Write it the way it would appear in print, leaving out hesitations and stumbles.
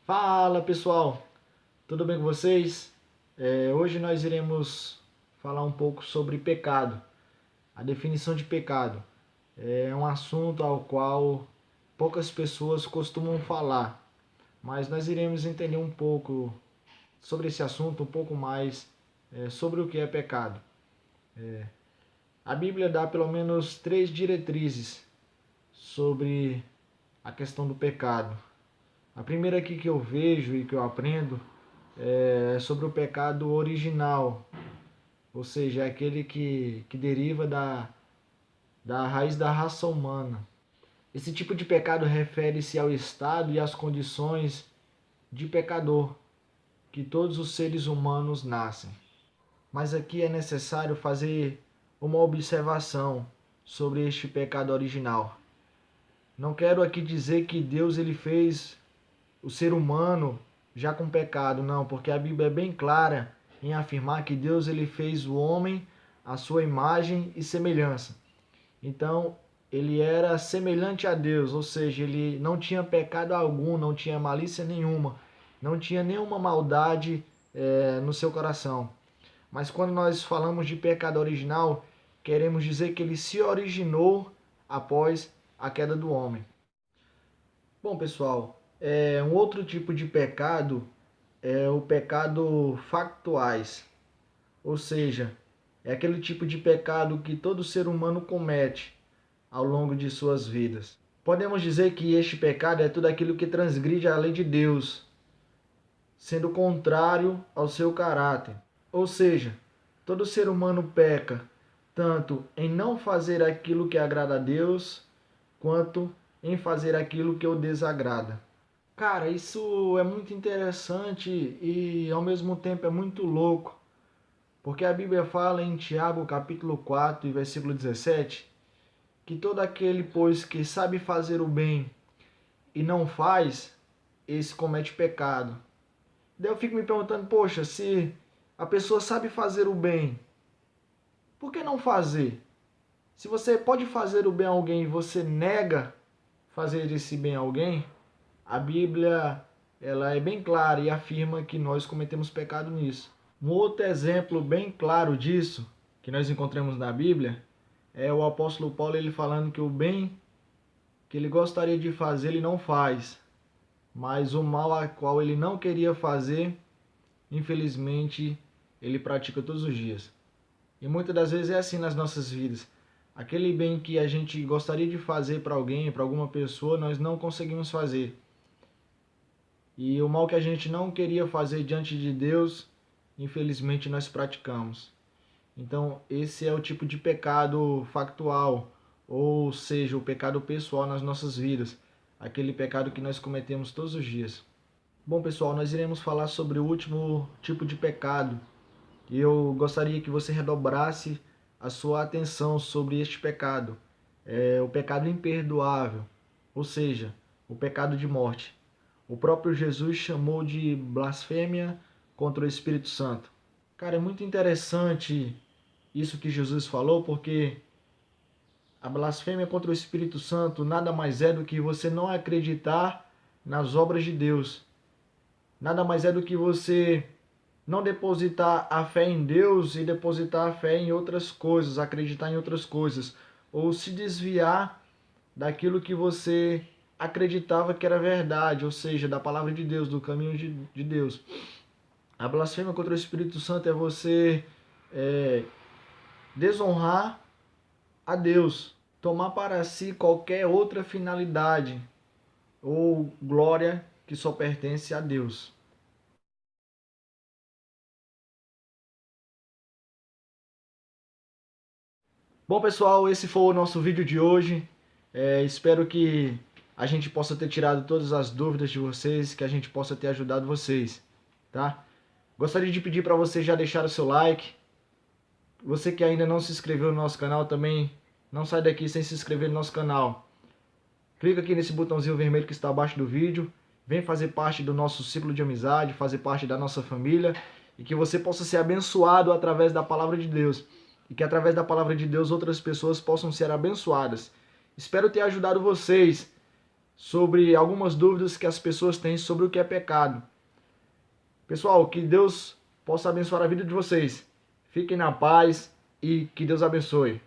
Fala pessoal, tudo bem com vocês? Hoje nós iremos falar um pouco sobre pecado. A definição de pecado é um assunto ao qual poucas pessoas costumam falar, mas nós iremos entender um pouco sobre esse assunto, um pouco mais sobre o que é pecado. A Bíblia dá pelo menos 3 diretrizes sobre a questão do pecado. A primeira aqui que eu vejo e que eu aprendo é sobre o pecado original, ou seja, é aquele que deriva da raiz da raça humana. Esse tipo de pecado refere-se ao estado e às condições de pecador que todos os seres humanos nascem. Mas aqui é necessário fazer uma observação sobre este pecado original. Não quero aqui dizer que Deus ele fez o ser humano já com pecado, não, porque a Bíblia é bem clara em afirmar que Deus ele fez o homem à sua imagem e semelhança. Então, ele era semelhante a Deus, ou seja, ele não tinha pecado algum, não tinha malícia nenhuma, não tinha nenhuma maldade no seu coração. Mas quando nós falamos de pecado original, queremos dizer que ele se originou após a queda do homem. Bom, pessoal, um outro tipo de pecado é o pecado factuais, ou seja, é aquele tipo de pecado que todo ser humano comete ao longo de suas vidas. Podemos dizer que este pecado é tudo aquilo que transgride a lei de Deus, sendo contrário ao seu caráter. Ou seja, todo ser humano peca tanto em não fazer aquilo que agrada a Deus, quanto em fazer aquilo que o desagrada. Cara, isso é muito interessante e ao mesmo tempo é muito louco, porque a Bíblia fala em Tiago capítulo 4 e versículo 17, que todo aquele, pois, que sabe fazer o bem e não faz, esse comete pecado. Daí eu fico me perguntando, poxa, se a pessoa sabe fazer o bem, por que não fazer? Se você pode fazer o bem a alguém e você nega fazer esse bem a alguém, a Bíblia ela é bem clara e afirma que nós cometemos pecado nisso. Um outro exemplo bem claro disso, que nós encontramos na Bíblia, é o apóstolo Paulo ele falando que o bem que ele gostaria de fazer ele não faz, mas o mal a qual ele não queria fazer, infelizmente, ele pratica todos os dias. E muitas das vezes é assim nas nossas vidas. Aquele bem que a gente gostaria de fazer para alguém, para alguma pessoa, nós não conseguimos fazer. E o mal que a gente não queria fazer diante de Deus, infelizmente nós praticamos. Então, esse é o tipo de pecado factual, ou seja, o pecado pessoal nas nossas vidas, aquele pecado que nós cometemos todos os dias. Bom, pessoal, nós iremos falar sobre o último tipo de pecado. E eu gostaria que você redobrasse a sua atenção sobre este pecado. É o pecado imperdoável, ou seja, o pecado de morte. O próprio Jesus chamou de blasfêmia contra o Espírito Santo. Cara, é muito interessante isso que Jesus falou, porque a blasfêmia contra o Espírito Santo nada mais é do que você não acreditar nas obras de Deus. Nada mais é do que você não depositar a fé em Deus e depositar a fé em outras coisas, acreditar em outras coisas, ou se desviar daquilo que você acreditava que era verdade, ou seja, da palavra de Deus, do caminho de Deus. A blasfêmia contra o Espírito Santo é você desonrar a Deus, tomar para si qualquer outra finalidade ou glória que só pertence a Deus. Bom, pessoal, esse foi o nosso vídeo de hoje. Espero que a gente possa ter tirado todas as dúvidas de vocês, que a gente possa ter ajudado vocês, tá? Gostaria de pedir para você já deixar o seu like. Você que ainda não se inscreveu no nosso canal também, não sai daqui sem se inscrever no nosso canal. Clica aqui nesse botãozinho vermelho que está abaixo do vídeo. Vem fazer parte do nosso ciclo de amizade, fazer parte da nossa família. E que você possa ser abençoado através da palavra de Deus. E que através da palavra de Deus outras pessoas possam ser abençoadas. Espero ter ajudado vocês sobre algumas dúvidas que as pessoas têm sobre o que é pecado. Pessoal, que Deus possa abençoar a vida de vocês. Fiquem na paz e que Deus abençoe.